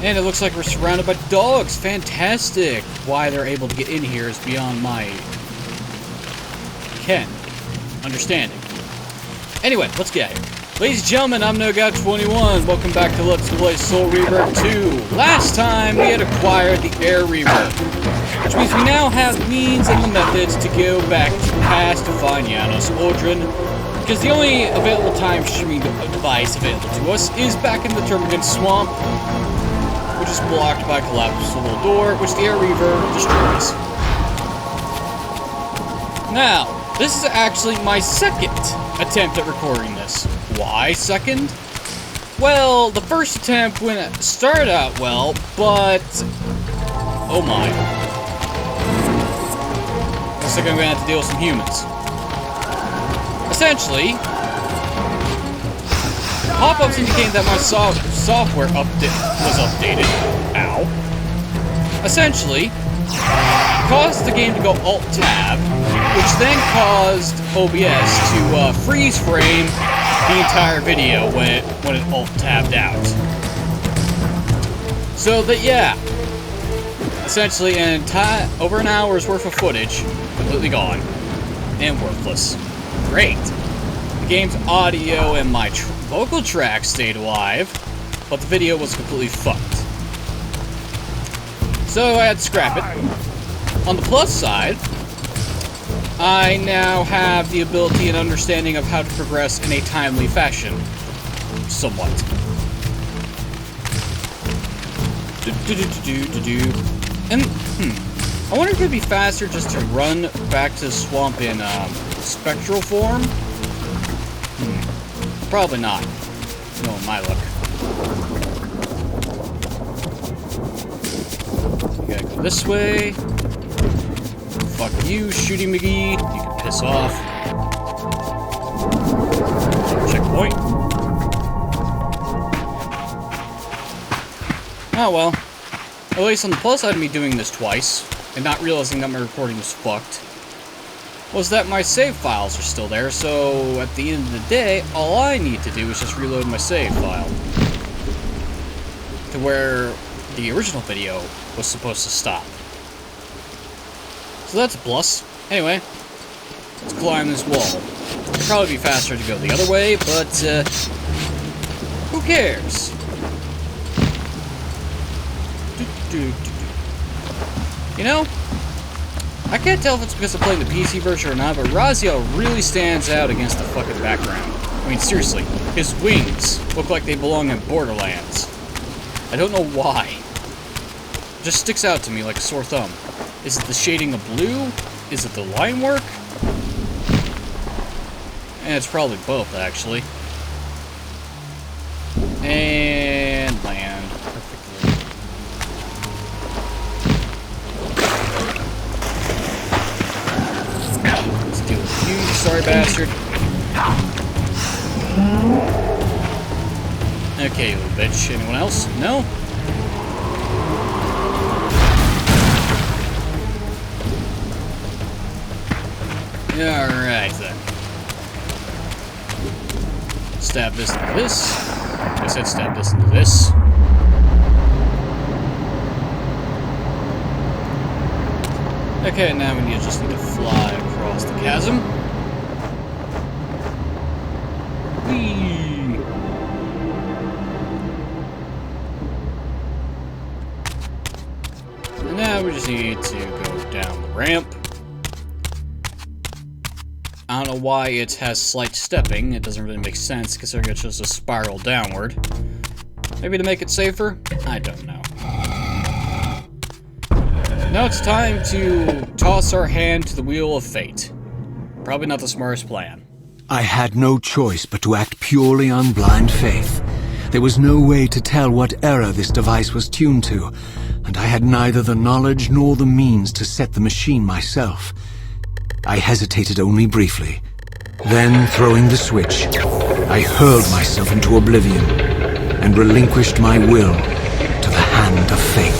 And it looks like we're surrounded by dogs. Fantastic. Why they're able to get in here is beyond my understanding. Anyway, let's get out of here. Ladies and gentlemen, I'm NoGout21. Welcome back to Let's Play Soul Reaver 2. Last time, we had acquired the Air Reaver, which means we now have the means and the methods to go back to past to find Janos Audron, because the only available time streaming device available to us is back in the Termagant Swamp, which is blocked by a collapsible door, which the Air Reaver destroys. Now, this is actually my second attempt at recording this. Why second? Well, the first attempt started out well, but... oh my. Looks like I'm gonna have to deal with some humans. Essentially, pop-ups indicating that my software was updated. Ow. Essentially, caused the game to go Alt-Tab, which then caused OBS to freeze frame the entire video when it Alt-Tabbed out. So that, yeah, essentially over an hour's worth of footage completely gone and worthless. Great. The game's audio and my vocal track stayed alive, but the video was completely fucked. So I had to scrap it. On the plus side, I now have the ability and understanding of how to progress in a timely fashion. Somewhat. And, I wonder if it'd be faster just to run back to the swamp in, spectral form? Probably not. No, my luck. You gotta go this way. Fuck you, Shooty McGee. You can piss off. Checkpoint. Oh well. At least on the plus side of me doing this twice, and not realizing that my recording was fucked, was that my save files are still there, so at the end of the day, all I need to do is just reload my save file to where the original video was supposed to stop. So that's a plus. Anyway, let's climb this wall. It'd probably be faster to go the other way, but who cares? You know, I can't tell if it's because I'm playing the PC version or not, but Raziel really stands out against the fucking background. I mean, seriously, his wings look like they belong in Borderlands. I don't know why. It just sticks out to me like a sore thumb. Is it the shading of blue? Is it the line work? And it's probably both, actually. And land perfectly. Let's deal with you, sorry bastard. Okay, you little bitch. Anyone else? No? Alright then. Stab this into this. I said stab this into this. Okay, now we just need to fly across the chasm. Whee! And now we just need to go down the ramp. I don't know why it has slight stepping. It doesn't really make sense considering it's just a spiral downward. Maybe to make it safer? I don't know. Now it's time to toss our hand to the wheel of fate. Probably not the smartest plan. I had no choice but to act purely on blind faith. There was no way to tell what error this device was tuned to, and I had neither the knowledge nor the means to set the machine myself. I hesitated only briefly. Then, throwing the switch, I hurled myself into oblivion and relinquished my will to the hand of fate.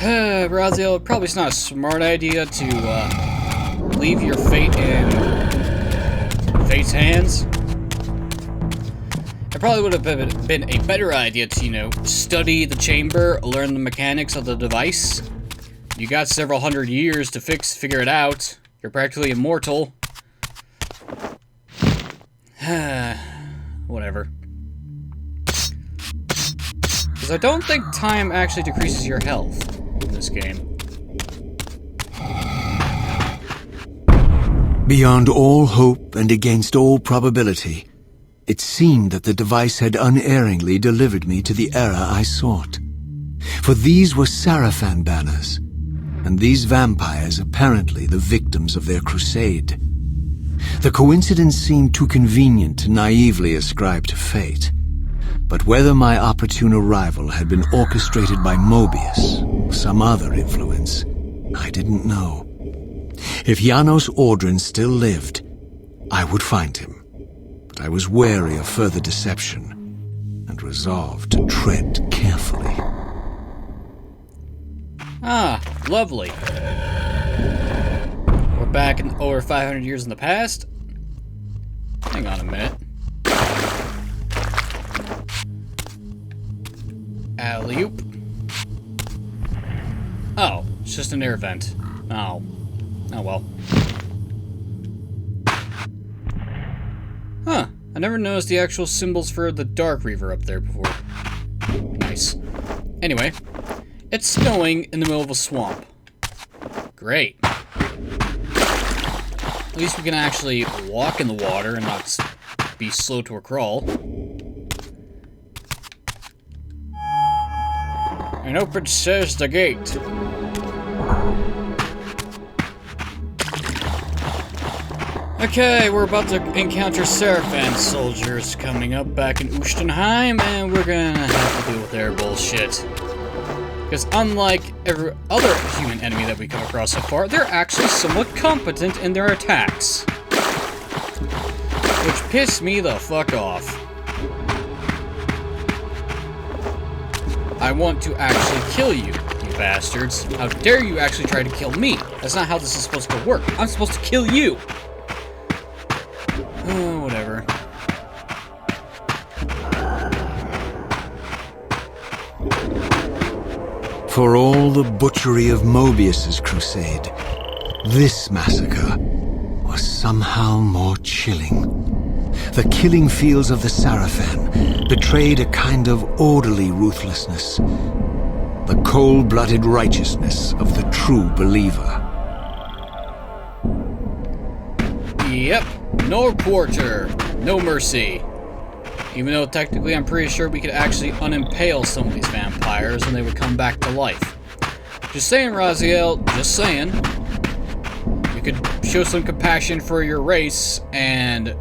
Raziel, probably it's not a smart idea to leave your fate in fate's hands. It probably would have been a better idea to, you know, study the chamber, learn the mechanics of the device. You got several hundred years to figure it out. You're practically immortal. Whatever. Because I don't think time actually decreases your health in this game. Beyond all hope and against all probability, it seemed that the device had unerringly delivered me to the era I sought. For these were Sarafan banners, and these vampires apparently the victims of their crusade. The coincidence seemed too convenient to naively ascribe to fate. But whether my opportune arrival had been orchestrated by Mobius or some other influence, I didn't know. If Janos Audron still lived, I would find him. But I was wary of further deception and resolved to tread carefully. Ah, lovely. We're back in over 500 years in the past. Hang on a minute. Alley-oop. Oh, it's just an air vent. Oh. Oh well. Huh. I never noticed the actual symbols for the Dark Reaver up there before. Nice. Anyway, it's snowing in the middle of a swamp. Great. At least we can actually walk in the water and not be slow to a crawl. And open says the gate. Okay, we're about to encounter Sarafan soldiers coming up back in Ustenheim, and we're gonna have to deal with their bullshit. Because unlike every other human enemy that we come across so far, they're actually somewhat competent in their attacks. Which pissed me the fuck off. I want to actually kill you, you bastards. How dare you actually try to kill me? That's not how this is supposed to work. I'm supposed to kill you. Oh, whatever. For all the butchery of Mobius's crusade, this massacre was somehow more chilling. The killing fields of the Sarafan betrayed a kind of orderly ruthlessness, the cold-blooded righteousness of the true believer. Yep, no quarter, no mercy. Even though technically I'm pretty sure we could actually unimpale some of these vampires and they would come back to life. Just saying, Raziel, just saying. You could show some compassion for your race and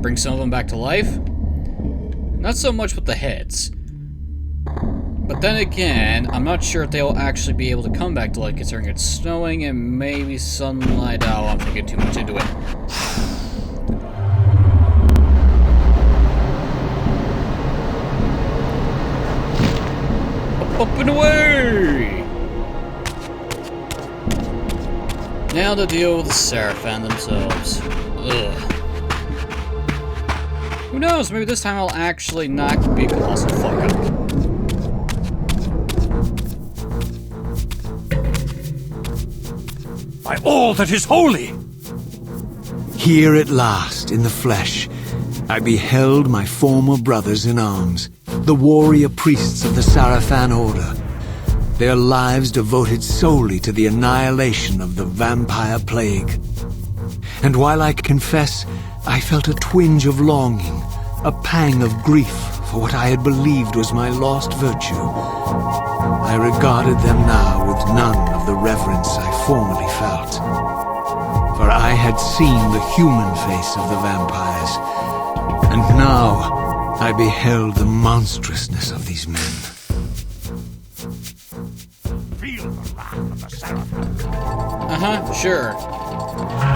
bring some of them back to life. Not so much with the heads. But then again, I'm not sure if they'll actually be able to come back to life considering it's snowing and maybe sunlight. Oh, I'm thinking too much into it. Up and away! Now to deal with the Sarafan themselves. Ugh. Who knows, maybe this time I'll actually not be a colossal fuck up. By all that is holy! Here at last, in the flesh, I beheld my former brothers in arms, the warrior priests of the Sarafan Order, their lives devoted solely to the annihilation of the vampire plague. And while I confess I felt a twinge of longing, a pang of grief for what I had believed was my lost virtue, I regarded them now with none of the reverence I formerly felt. For I had seen the human face of the vampires, and now I beheld the monstrousness of these men. Feel the wrath of the Seraphim. Uh-huh, sure.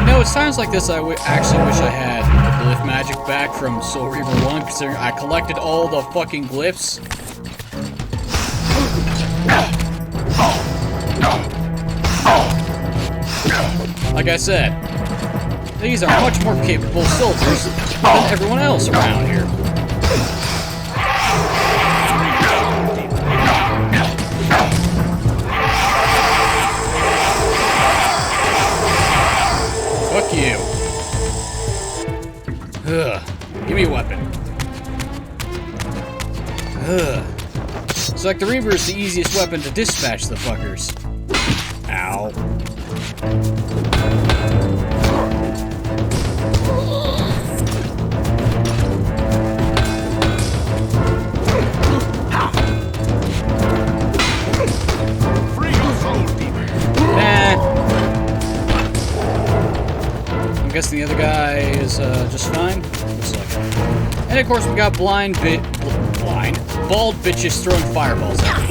You know, it's times like this I actually wish I had the glyph magic back from Soul Reaver 1, considering I collected all the fucking glyphs. Like I said, these are much more capable soldiers than everyone else around here. Fuck you. Ugh. Give me a weapon. Ugh. It's like the Reaver is the easiest weapon to dispatch the fuckers. Ow. I'm guessing the other guy is just fine. Looks like it. And of course we got bald bitches throwing fireballs at me.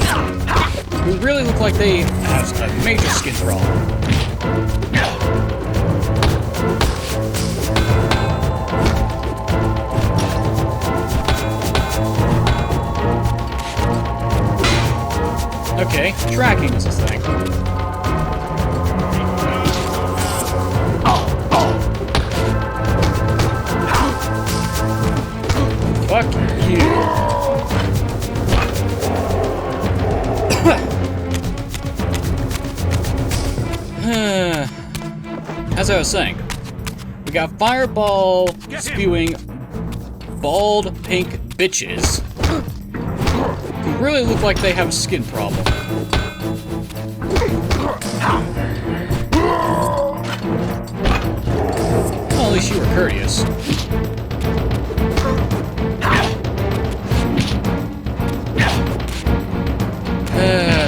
Who really look like they have a major skin problem. Okay, tracking is a thing. Fuck you. As I was saying, we got fireball spewing bald pink bitches who really look like they have a skin problem. Well, at least you were courteous.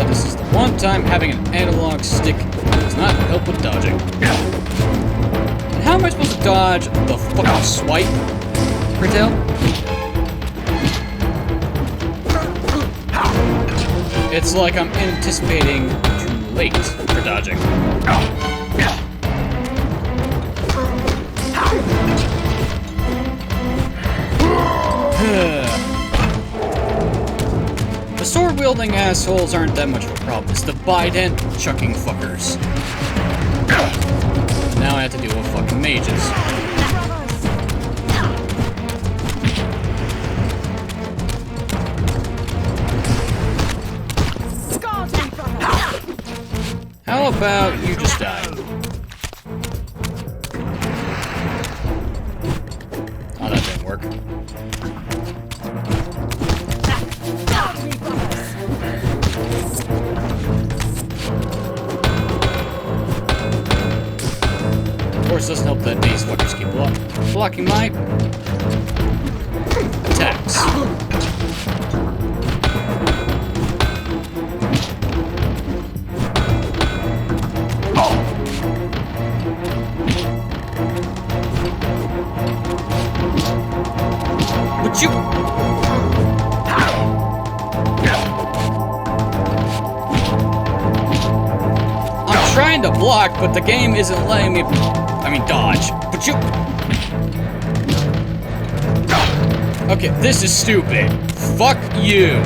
This is the one time having an analog stick does not help with dodging. And how am I supposed to dodge the fucking swipe? Curtail? It's like I'm anticipating too late for dodging. The sword-wielding assholes aren't that much of a problem. It's the bident chucking fuckers. And now I have to deal with fucking mages. How about you just die? Oh, that didn't work. Of course, it doesn't help that these fuckers keep blocking my attacks. Would you? I'm trying to block, but the game isn't letting me. Dodge. But you. Okay, this is stupid. Fuck you.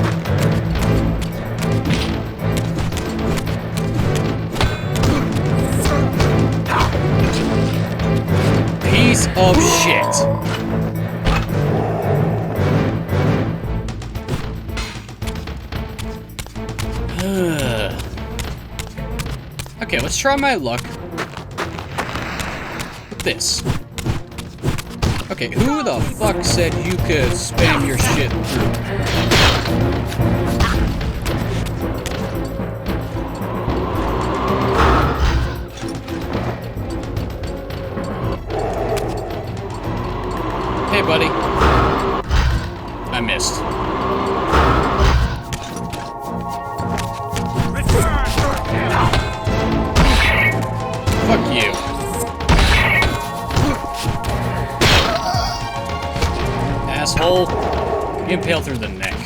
Piece of shit. Okay, let's try my luck with this. Okay, who the fuck said you could spam your shit through? Hey, buddy. I missed. Fuck you. Asshole. Impale through the neck.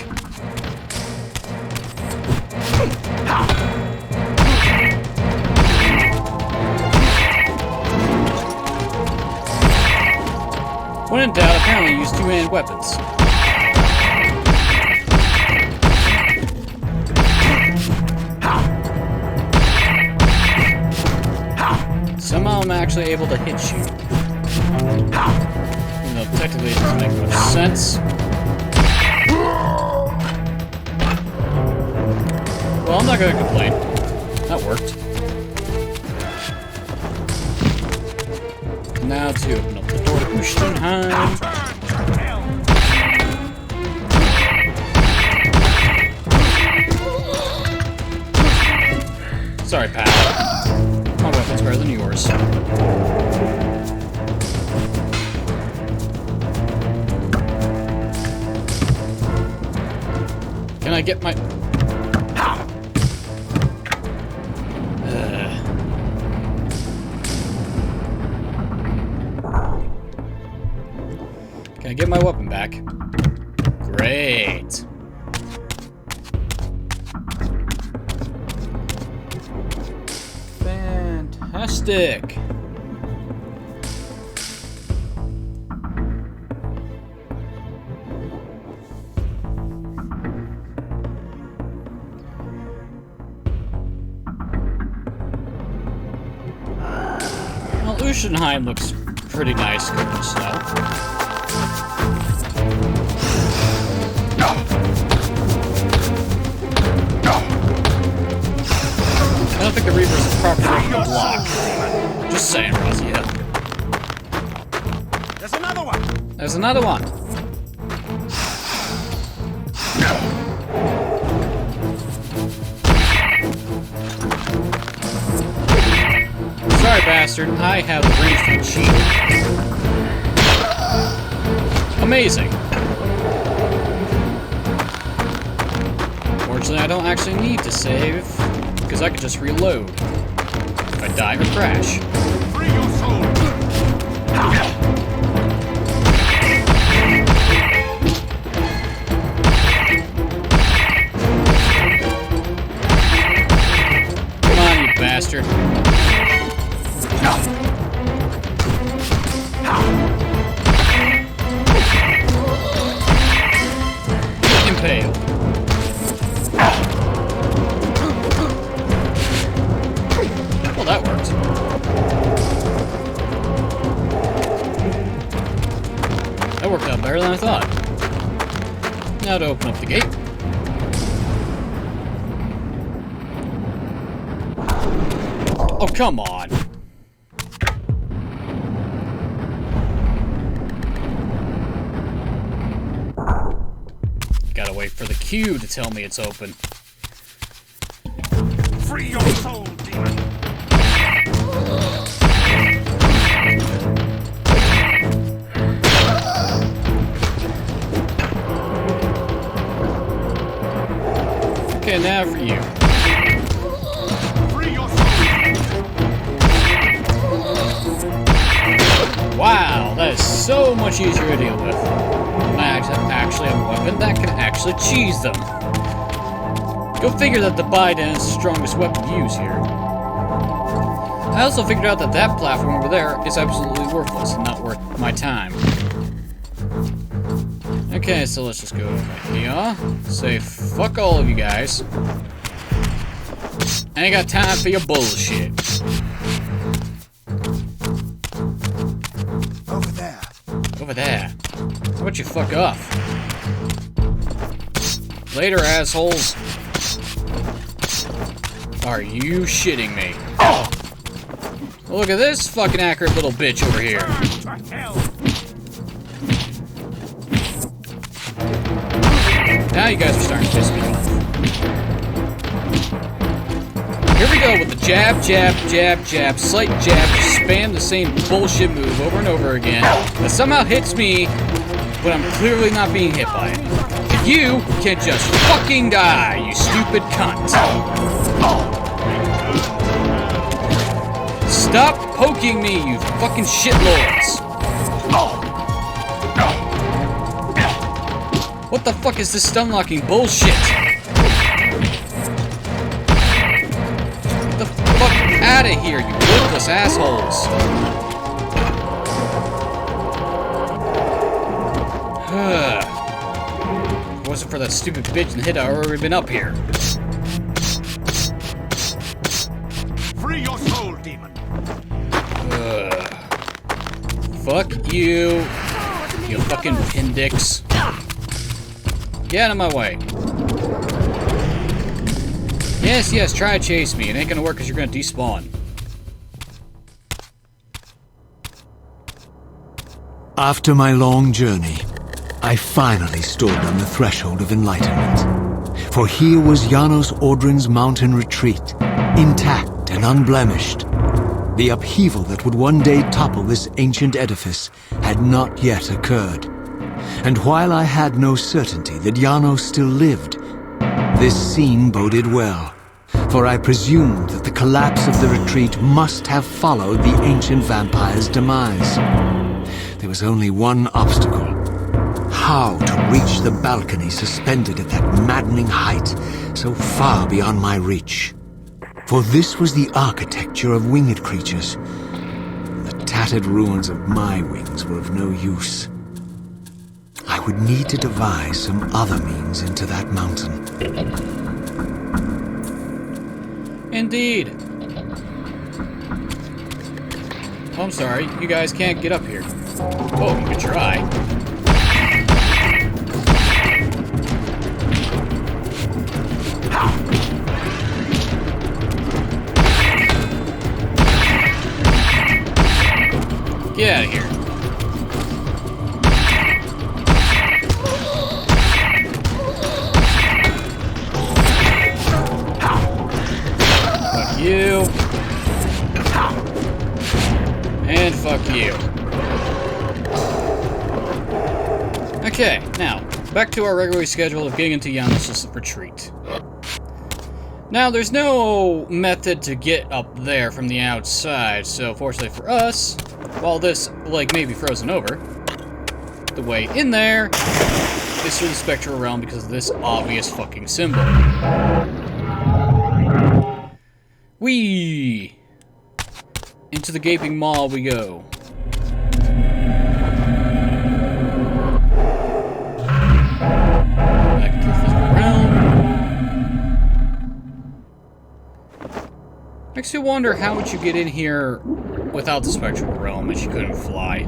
When in doubt, apparently use two-handed weapons. Somehow I'm actually able to hit you. Even though technically it doesn't make much sense. Well, I'm not gonna complain. That worked. Now to open up the door to Ustenheim. Sorry, pal. My weapon's better than yours. Can I get my... Can I get my weapon back? Great. Fantastic. Well, Ustenheim looks pretty nice covered in snow. I don't think the Reaver is the proper way to block. Just saying, Rosie. There's another one. There's another one. Sorry, bastard. I have the range to cheat. Amazing. Fortunately, I don't actually need to save, because I can just reload if I die or crash. Free your soul. Come on, you bastard. Impaled. Well, that worked. That worked out better than I thought. Now to open up the gate. Oh, come on. Gotta wait for the queue to tell me it's open. Free your soul, demon. Okay, now for you. Free your soul. Wow, that is so much easier to deal with. I actually have a weapon that can actually cheese them. Go figure that the Biden is the strongest weapon to use here. I also figured out that that platform over there is absolutely worthless and not worth my time. Okay, so let's just go over here. Say fuck all of you guys. I ain't got time for your bullshit. Over there. Over there. How about you fuck off? Later, assholes. Are you shitting me? Oh! Look at this fucking accurate little bitch over here. Turn to hell. Now you guys are starting to piss me off. Here we go with the jab, jab, jab, jab, slight jab, just spam the same bullshit move over and over again. That somehow hits me, but I'm clearly not being hit by it. And you can just fucking die, you stupid cunt. Stop poking me, you fucking shitlords. What the fuck is this stun locking bullshit? Get the fuck out of here, you worthless assholes. If it wasn't for that stupid bitch and hit, I'd already been up here. Free your soul, demon. Fuck you. You fucking appendix. Get out of my way. Yes, try to chase me. It ain't gonna work because you're gonna despawn. After my long journey, I finally stood on the threshold of enlightenment. For here was Janos Audron's mountain retreat, intact and unblemished. The upheaval that would one day topple this ancient edifice had not yet occurred. And while I had no certainty that Janos still lived, this scene boded well, for I presumed that the collapse of the retreat must have followed the ancient vampire's demise. There was only one obstacle: how to reach the balcony suspended at that maddening height, so far beyond my reach. For this was the architecture of winged creatures. The tattered ruins of my wings were of no use. I would need to devise some other means into that mountain. Indeed. Oh, I'm sorry. You guys can't get up here. Oh, you could try. Get out of here. Fuck you. And fuck you. Okay, now, back to our regularly schedule of getting into Janos' retreat. Now, there's no method to get up there from the outside, so fortunately for us, while this lake may be frozen over, the way in there is through the spectral realm because of this obvious fucking symbol. Whee! Into the gaping maw we go. Back into the physical realm. Makes you wonder how would you get in here without the spectral realm if you couldn't fly.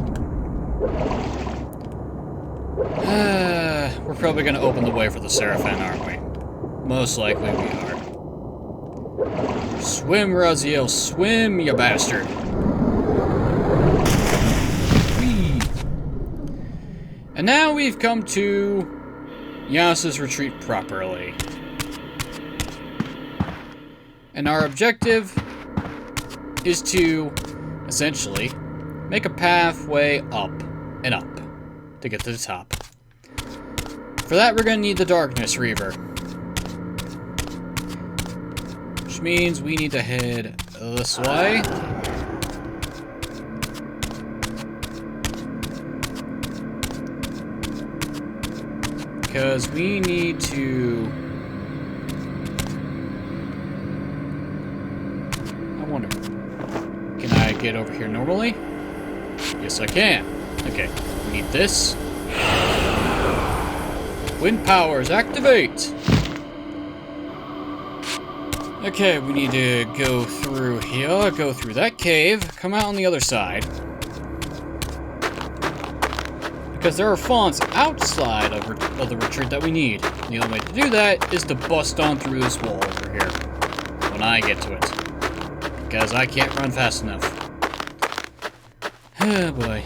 We're probably going to open the way for the Seraphim, aren't we? Most likely we are. Swim, Raziel, swim, you bastard. Whee. And now we've come to Janos' retreat properly. And our objective is to, essentially, make a pathway up and up to get to the top. For that, we're going to need the Darkness Reaver. Which means we need to head this way. Because we need to... I wonder... Can I get over here normally? Yes, I can. Okay, we need this. Wind powers, activate! Okay, we need to go through here, go through that cave, come out on the other side. Because there are fonts outside of the retreat that we need. The only way to do that is to bust on through this wall over here. When I get to it. Because I can't run fast enough. Oh boy.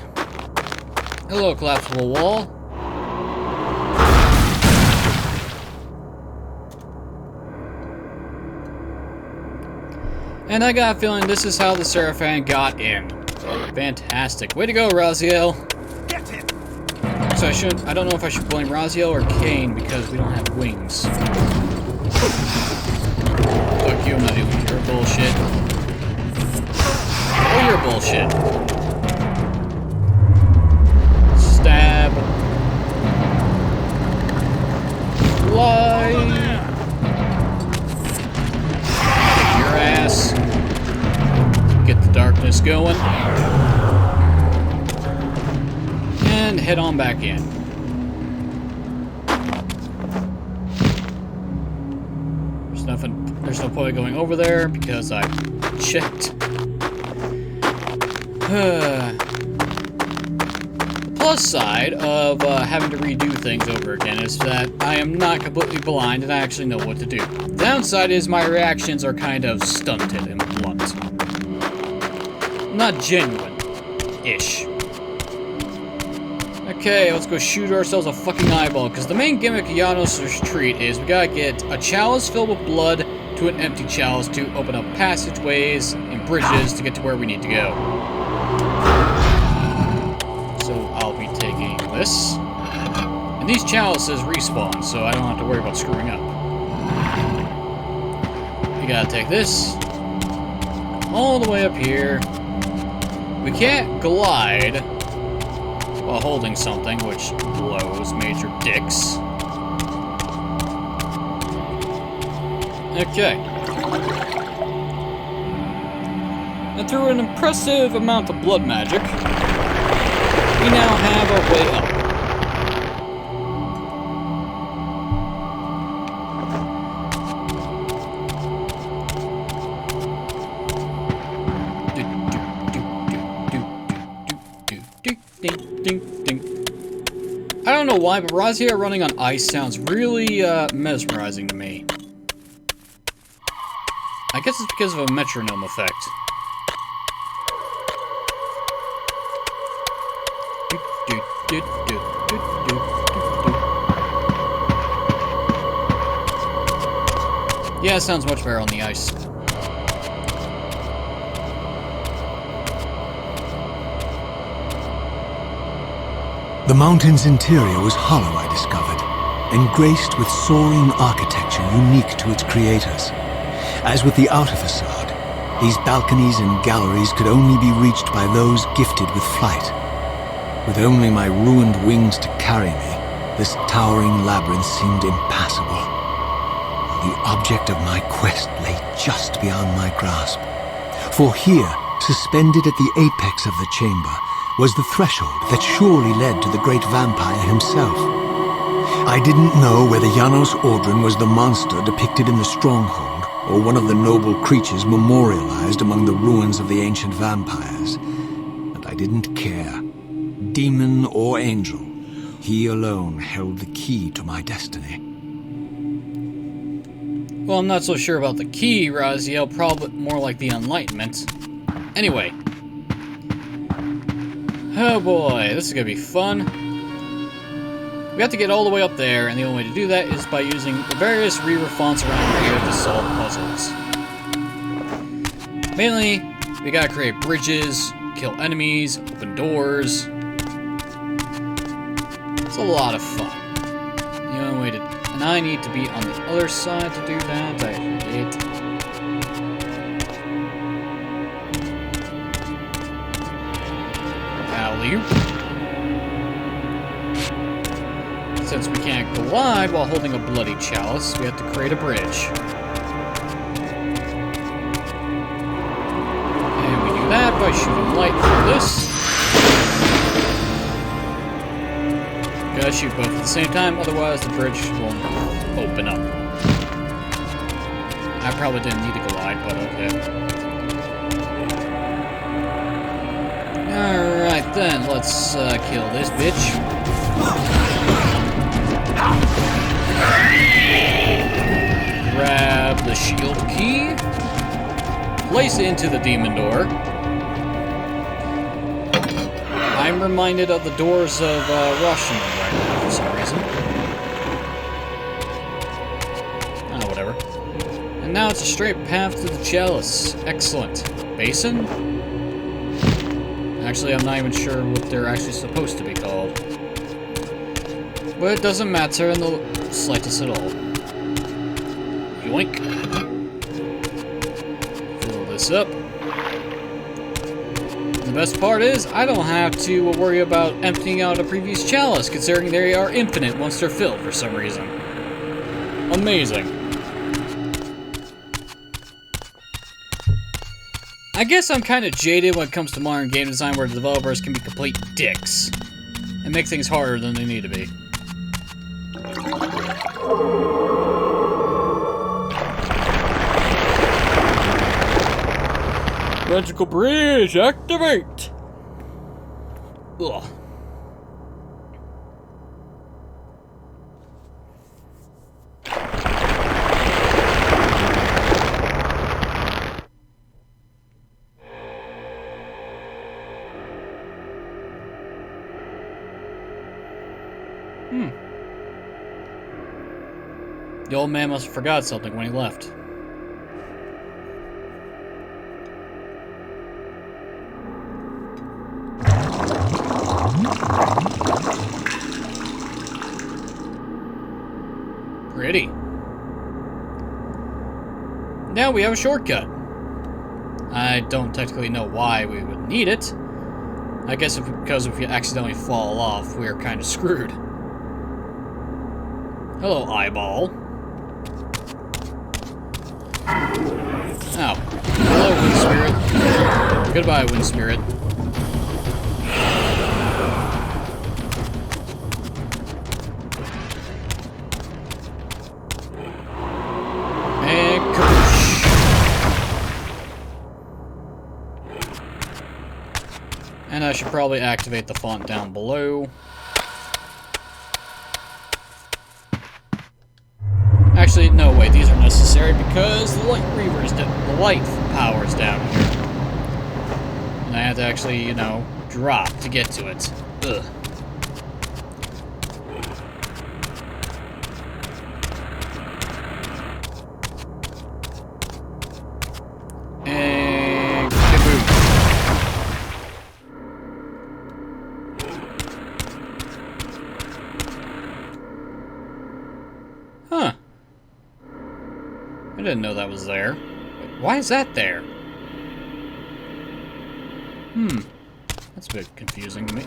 Hello, collapsible wall. And I got a feeling this is how the Seraphim got in. Fantastic. Way to go, Raziel. Get it! So I don't know if I should blame Raziel or Kane because we don't have wings. Fuck you, I'm not doing your bullshit. Oh, your bullshit. Stab. Fly. Kick your ass. Get the darkness going. And head on back in. There's no point going over there because I checked. plus side of having to redo things over again is that I am not completely blind and I actually know what to do. The downside is my reactions are kind of stunted and blunt. Not genuine-ish. Okay, let's go shoot ourselves a fucking eyeball, because the main gimmick of Janos' retreat is we gotta get a chalice filled with blood to an empty chalice to open up passageways and bridges to get to where we need to go. So I'll be taking this. And these chalices respawn, so I don't have to worry about screwing up. We gotta take this all the way up here. We can't glide while holding something, which blows major dicks. Okay. And through an impressive amount of blood magic, we now have our way up. I don't know why, but Razia running on ice sounds really mesmerizing to me. I guess it's because of a metronome effect. Yeah, it sounds much better on the ice. The mountain's interior was hollow, I discovered, and graced with soaring architecture unique to its creators. As with the outer facade, these balconies and galleries could only be reached by those gifted with flight. With only my ruined wings to carry me, this towering labyrinth seemed impassable. The object of my quest lay just beyond my grasp. For here, suspended at the apex of the chamber, was the threshold that surely led to the great vampire himself. I didn't know whether Janos Audron was the monster depicted in the stronghold, or one of the noble creatures memorialized among the ruins of the ancient vampires. And I didn't care. Demon or angel, he alone held the key to my destiny. Well, I'm not so sure about the key, Raziel. Probably more like the enlightenment. Anyway. Oh boy, this is gonna be fun. We have to get all the way up there, and the only way to do that is by using the various Reaver fonts around here to solve puzzles. Mainly, we gotta create bridges, kill enemies, open doors. It's a lot of fun. The only way to... And I need to be on the other side to do that. I hate... Since we can't glide while holding a bloody chalice, we have to create a bridge. And we do that by shooting light through this. Gotta shoot both at the same time, otherwise the bridge won't open up. I probably didn't need to glide, but okay. Alright then, let's kill this bitch. Grab the shield key. Place it into the demon door. I'm reminded of the doors of Rashomon right now for some reason. Oh, whatever. And now it's a straight path to the chalice. Excellent. Basin? Actually, I'm not even sure what they're actually supposed to be called. But it doesn't matter in the slightest at all. Yoink. Fill this up. And the best part is, I don't have to worry about emptying out a previous chalice, considering they are infinite once they're filled for some reason. Amazing. I guess I'm kind of jaded when it comes to modern game design where the developers can be complete dicks and make things harder than they need to be. Magical bridge, activate! Ugh. The old man must have forgot something when he left. Pretty. Now we have a shortcut. I don't technically know why we would need it. I guess because if you accidentally fall off, we're kind of screwed. Hello, eyeball. Oh. Hello, wind spirit. Goodbye, wind spirit. And kaboosh. And I should probably activate the font down below. Actually, no, wait, these are necessary because the light Reaver's the light power's down here. And I have to actually, you know, drop to get to it. Ugh. And kaboom. Huh. I didn't know that was there. Wait, why is that there? That's a bit confusing to me.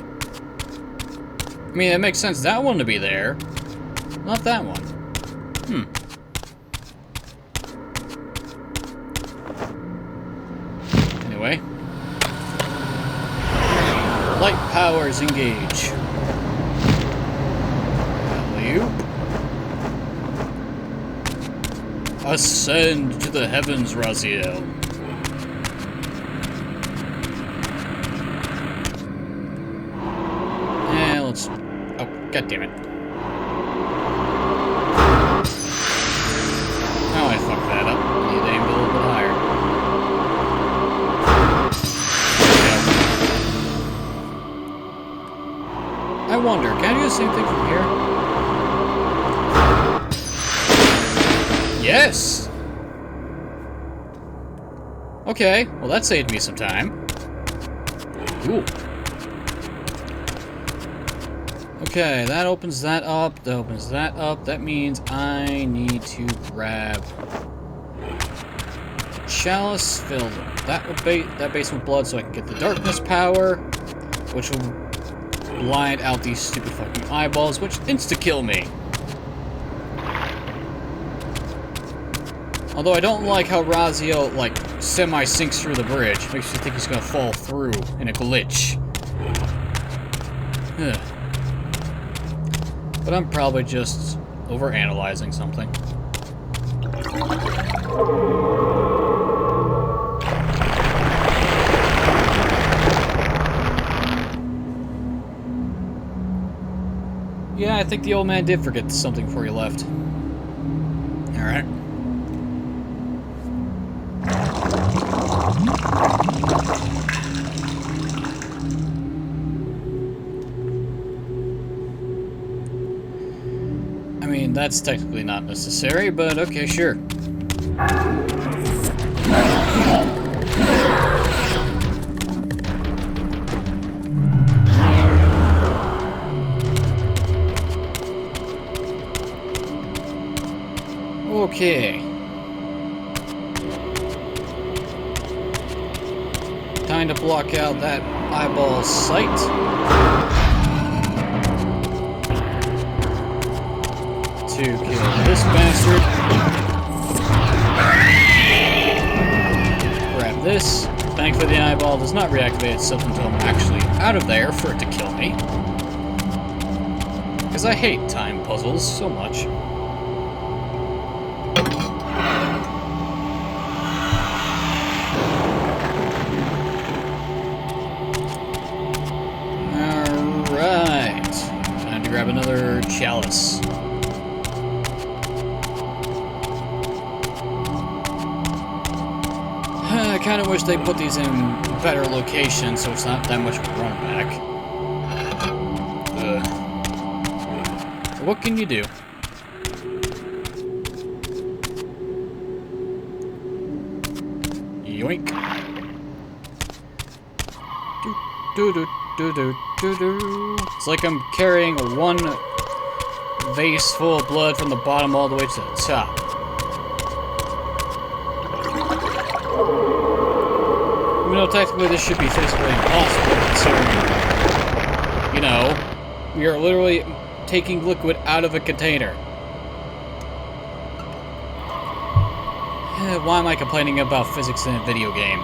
I mean, it makes sense that one to be there. Not that one. Anyway. Light powers engage. Alley-oop. Ascend to the heavens, Raziel. And let's... Oh, goddammit. Oh, I fucked that up. I need to aim it a little bit higher. I wonder, can I do the same thing from here? Yes! Okay, well that saved me some time. Ooh. Okay, that opens that up, that opens that up. That means I need to grab chalice, fill that base with blood so I can get the darkness power, which will blind out these stupid fucking eyeballs, which insta-kill me. Although I don't like how Raziel, like, semi-sinks through the bridge. Makes you think he's gonna fall through in a glitch. Ugh. But I'm probably just overanalyzing something. Yeah, I think the old man did forget something before he left. Alright. I mean, that's technically not necessary, but okay, sure. Okay. Time to block out that eyeball's sight. To kill this bastard. Grab this. Thankfully the eyeball does not reactivate itself until I'm actually out of there for it to kill me. Because I hate time puzzles so much. Alright. Time to grab another chalice. I kind of wish they put these in better locations so it's not that much of a run back. But what can you do? Yoink. Do do do do do do. It's like I'm carrying one vase full of blood from the bottom all the way to the top. Even though technically this should be physically impossible, considering, you know, we are literally taking liquid out of a container. Why am I complaining about physics in a video game?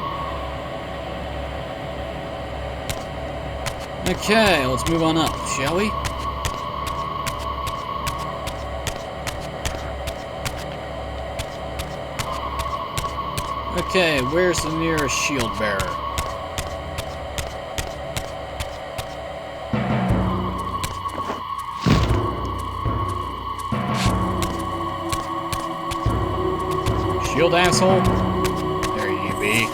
Okay, let's move on up, shall we? Okay, where's the nearest shield bearer? Shield, asshole. There you be.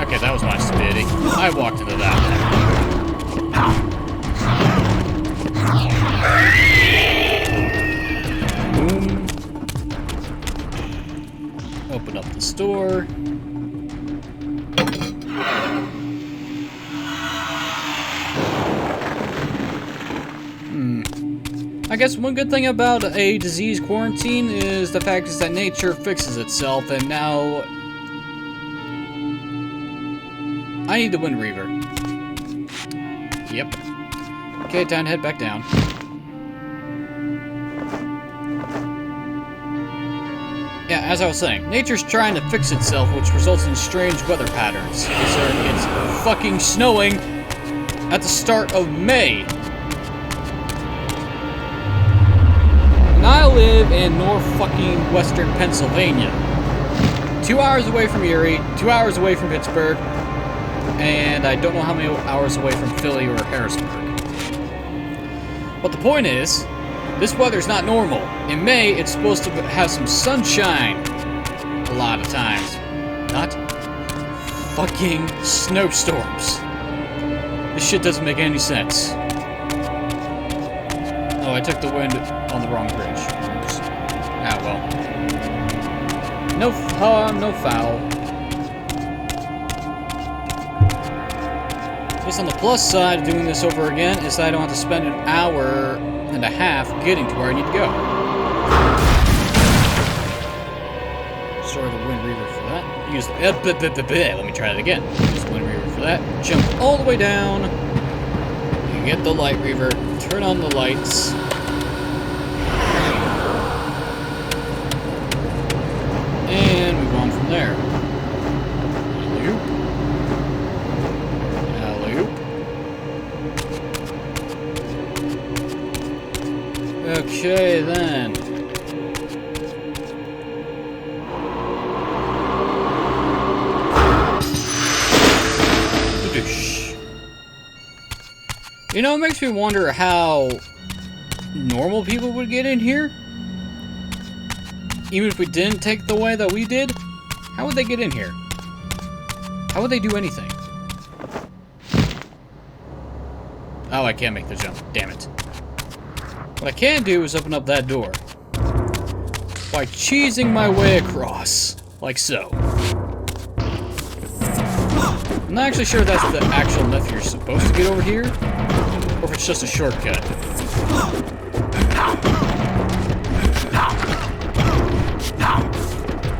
Okay, that was my stupidity. I walked into that. Boom. Open up the store. I guess one good thing about a disease quarantine is the fact is that nature fixes itself, and now I need the Wind Reaver. Yep. Okay, time to head back down. Yeah, as I was saying, nature's trying to fix itself, which results in strange weather patterns. So it's fucking snowing at the start of May. And I live in fucking western Pennsylvania. 2 hours away from Erie, 2 hours away from Pittsburgh, and I don't know how many hours away from Philly or Harrisburg. But the point is, this weather's not normal. In May, it's supposed to have some sunshine a lot of times. Not fucking snowstorms. This shit doesn't make any sense. Oh, I took the wind on the wrong bridge. Oops. Ah, well. No harm, no foul. Just on the plus side of doing this over again is that I don't have to spend an hour and a half getting to where I need to go. Sorry, the Wind Reaver for that. Use the let me try that again. Use the Wind Reaver for that. Jump all the way down. You get the Light Reaver. Turn on the lights. And move on from there. Okay, then. You know, it makes me wonder how normal people would get in here. Even if we didn't take the way that we did, how would they get in here? How would they do anything? Oh, I can't make the jump. Damn it. What I can do is open up that door by cheesing my way across, like so. I'm not actually sure if that's the actual method you're supposed to get over here, or if it's just a shortcut.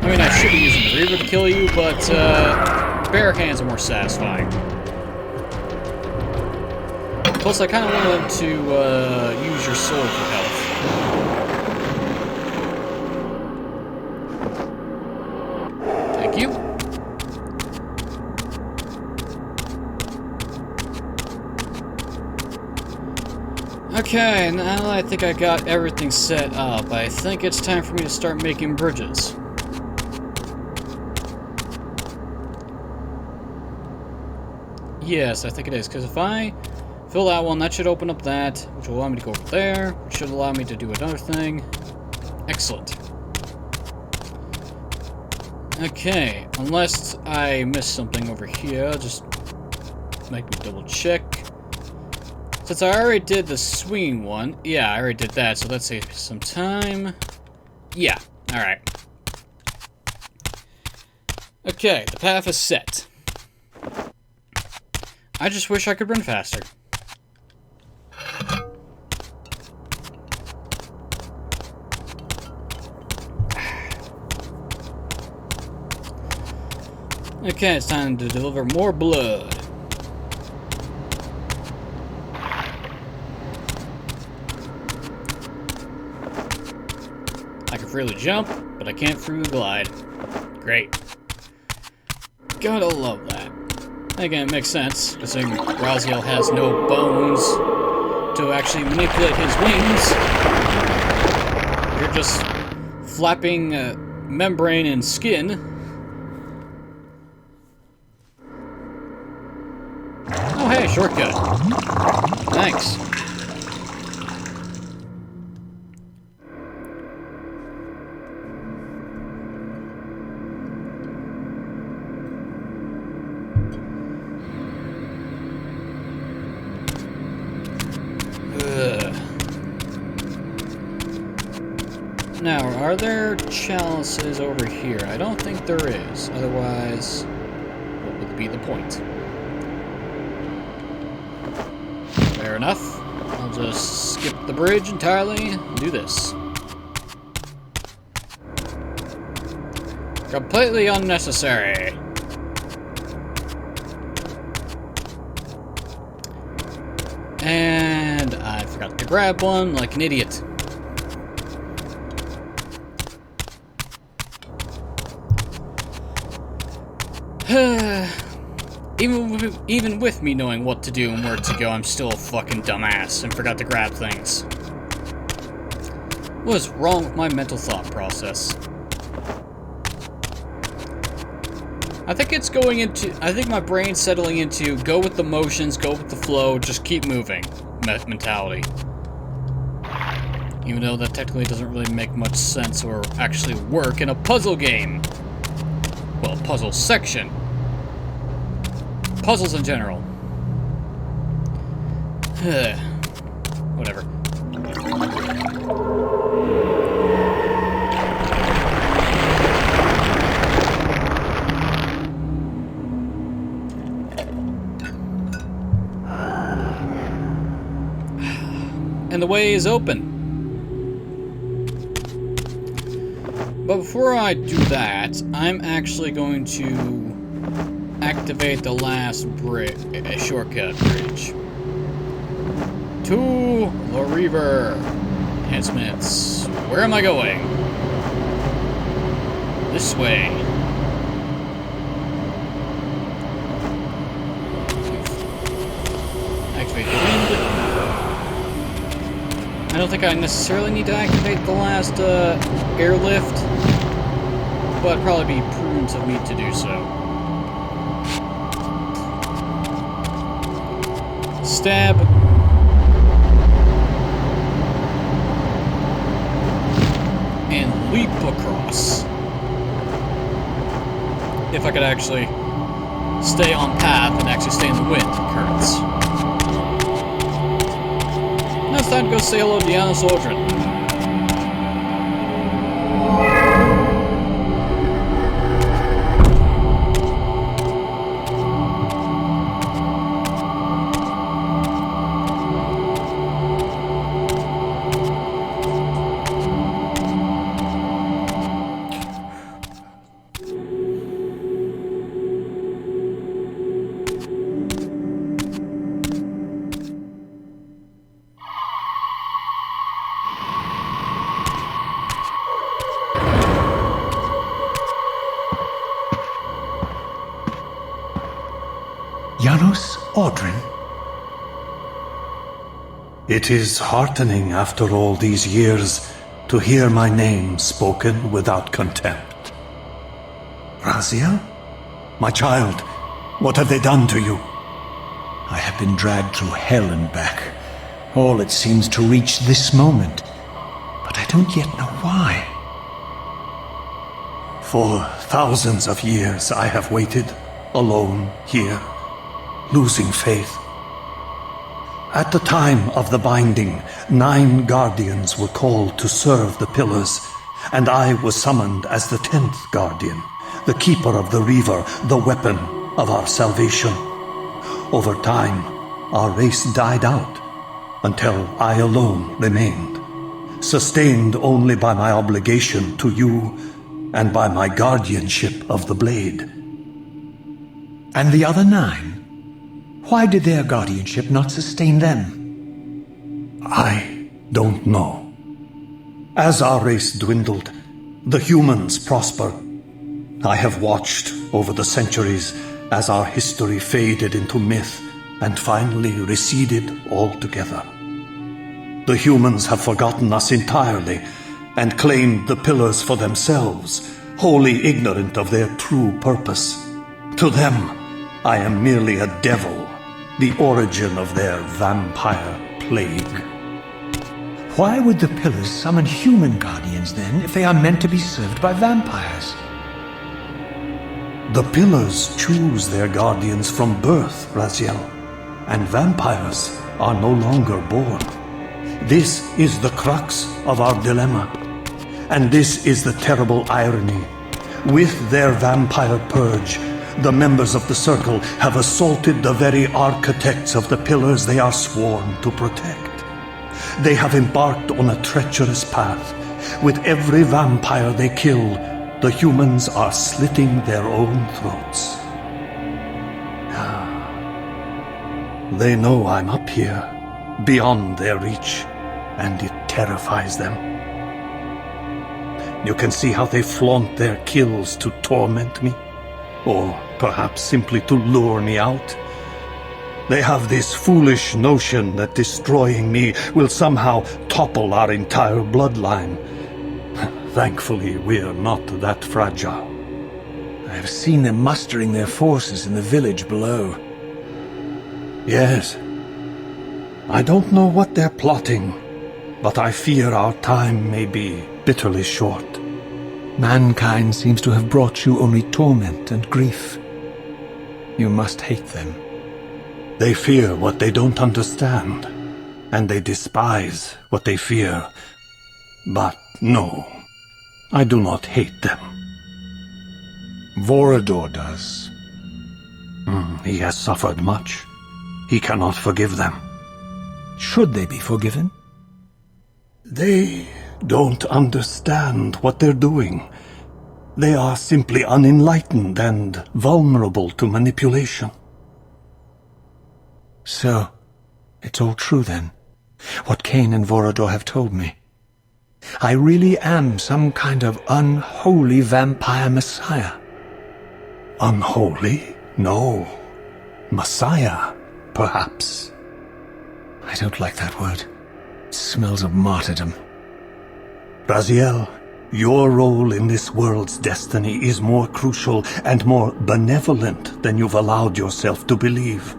I mean, I should be using the Reaver to kill you, but bare hands are more satisfying. Plus, I kind of want them to use your sword for health. Thank you. Okay, now that I think I got everything set up, I think it's time for me to start making bridges. Yes, I think it is, because if I fill that one, that should open up that, which will allow me to go over there, which should allow me to do another thing. Excellent. Okay, unless I missed something over here, just make me double check. Since I already did the swinging one, yeah, I already did that, so that saves me some time. Yeah, alright. Okay, the path is set. I just wish I could run faster. Okay, it's time to deliver more blood. I can freely jump, but I can't freely glide. Great. Gotta love that. Again, it makes sense, considering Raziel has no bones to actually manipulate his wings. You're just flapping membrane and skin. Oh hey, shortcut. Thanks. Now, are there chalices over here? I don't think there is. Otherwise, what would be the point? Fair enough. I'll just skip the bridge entirely and do this. Completely unnecessary. And I forgot to grab one like an idiot. Even with me knowing what to do and where to go, I'm still a fucking dumbass and forgot to grab things. What is wrong with my mental thought process? I think my brain's settling into go with the motions, go with the flow, just keep moving mentality. Even though that technically doesn't really make much sense or actually work in a puzzle game. Well, puzzle section. Puzzles in general. Whatever. And the way is open. But before I do that, I'm actually going to activate the last shortcut bridge. To the Reaver. Enhancements. Where am I going? This way. Activate the wind. I don't think I necessarily need to activate the last airlift, but it'd probably be prudent of me to do so. Stab. And leap across. If I could actually stay on path and actually stay in the wind currents. Now it's time to go say hello to Janos Audron. Janos Audron? It is heartening after all these years to hear my name spoken without contempt. Raziel? My child, what have they done to you? I have been dragged through hell and back. All it seems to reach this moment. But I don't yet know why. For thousands of years I have waited, alone here, losing faith. At the time of the binding, 9 guardians were called to serve the pillars, and I was summoned as the 10th guardian, the keeper of the Reaver, the weapon of our salvation. Over time, our race died out until I alone remained, sustained only by my obligation to you and by my guardianship of the blade. And the other 9? Why did their guardianship not sustain them? I don't know. As our race dwindled, the humans prospered. I have watched over the centuries as our history faded into myth and finally receded altogether. The humans have forgotten us entirely and claimed the pillars for themselves, wholly ignorant of their true purpose. To them, I am merely a devil, the origin of their vampire plague. Why would the pillars summon human guardians then, if they are meant to be served by vampires? The pillars choose their guardians from birth, Raziel, and vampires are no longer born. This is the crux of our dilemma, and this is the terrible irony. With their vampire purge, the members of the Circle have assaulted the very architects of the pillars they are sworn to protect. They have embarked on a treacherous path. With every vampire they kill, the humans are slitting their own throats. They know I'm up here, beyond their reach, and it terrifies them. You can see how they flaunt their kills to torment me, or perhaps simply to lure me out. They have this foolish notion that destroying me will somehow topple our entire bloodline. Thankfully, we're not that fragile. I have seen them mustering their forces in the village below. Yes. I don't know what they're plotting, but I fear our time may be bitterly short. Mankind seems to have brought you only torment and grief. You must hate them. They fear what they don't understand, and they despise what they fear. But no, I do not hate them. Vorador does. He has suffered much. He cannot forgive them. Should they be forgiven? They don't understand what they're doing. They are simply unenlightened and vulnerable to manipulation. So, it's all true then, what Cain and Vorador have told me. I really am some kind of unholy vampire messiah. Unholy? No. Messiah, perhaps. I don't like that word. It smells of martyrdom. Raziel, your role in this world's destiny is more crucial and more benevolent than you've allowed yourself to believe.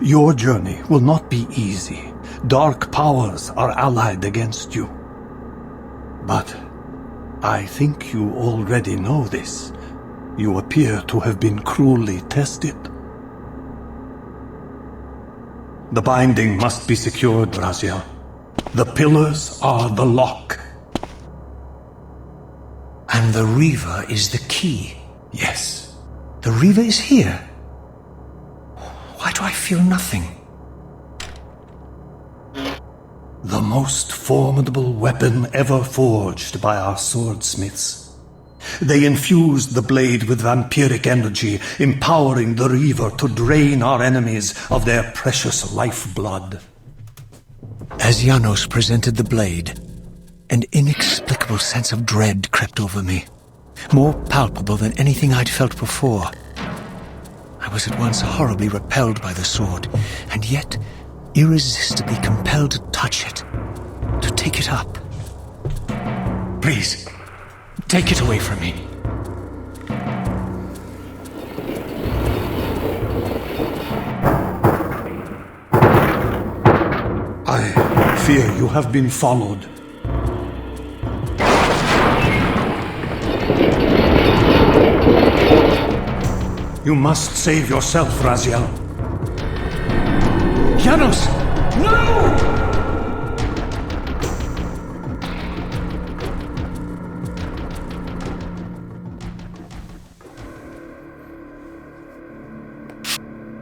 Your journey will not be easy. Dark powers are allied against you. But I think you already know this. You appear to have been cruelly tested. The binding must be secured, Raziel. The pillars are the lock. And the Reaver is the key. Yes. The Reaver is here. Why do I feel nothing? The most formidable weapon ever forged by our swordsmiths. They infused the blade with vampiric energy, empowering the Reaver to drain our enemies of their precious lifeblood. As Janos presented the blade, an inexplicable sense of dread crept over me, more palpable than anything I'd felt before. I was at once horribly repelled by the sword, and yet irresistibly compelled to touch it, to take it up. Please, take it away from me. I fear you have been followed. You must save yourself, Raziel. Janos! No!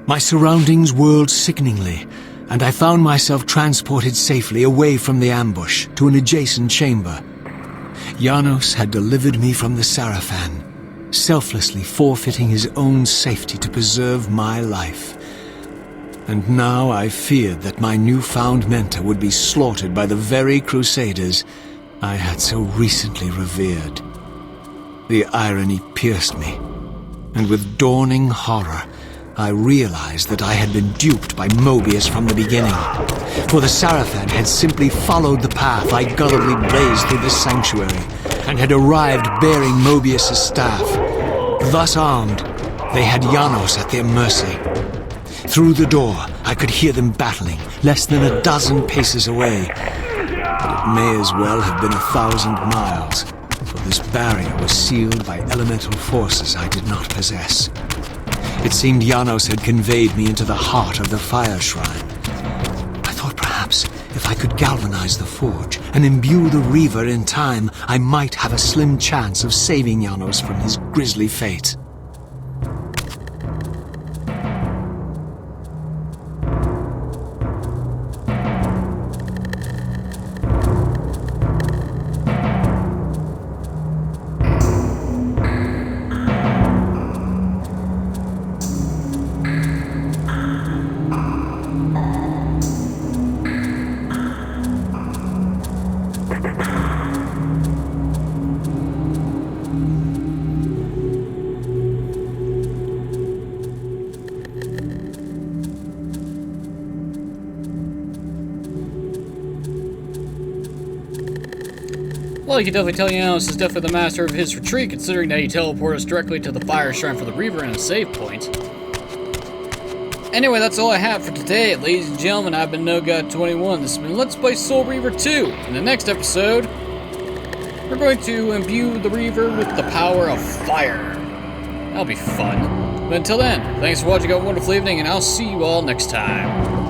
My surroundings whirled sickeningly, and I found myself transported safely away from the ambush to an adjacent chamber. Janos had delivered me from the Sarafan, selflessly forfeiting his own safety to preserve my life. And now I feared that my newfound mentor would be slaughtered by the very crusaders I had so recently revered. The irony pierced me, and with dawning horror, I realized that I had been duped by Mobius from the beginning. For the Sarafan had simply followed the path I gullibly blazed through this sanctuary, and had arrived bearing Mobius's staff. Thus armed, they had Janos at their mercy. Through the door, I could hear them battling, less than a dozen paces away. But it may as well have been 1,000 miles, for this barrier was sealed by elemental forces I did not possess. It seemed Janos had conveyed me into the heart of the fire shrine. I thought perhaps if I could galvanize the forge and imbue the Reaver in time, I might have a slim chance of saving Janos from his grisly fate. Well, you can definitely tell Janos is definitely the master of his retreat, considering that he teleported us directly to the fire shrine for the Reaver and a save point. Anyway, that's all I have for today, ladies and gentlemen. I've been NoGod21. This has been Let's Play Soul Reaver 2. In the next episode, we're going to imbue the Reaver with the power of fire. That'll be fun. But until then, thanks for watching. Have a wonderful evening, and I'll see you all next time.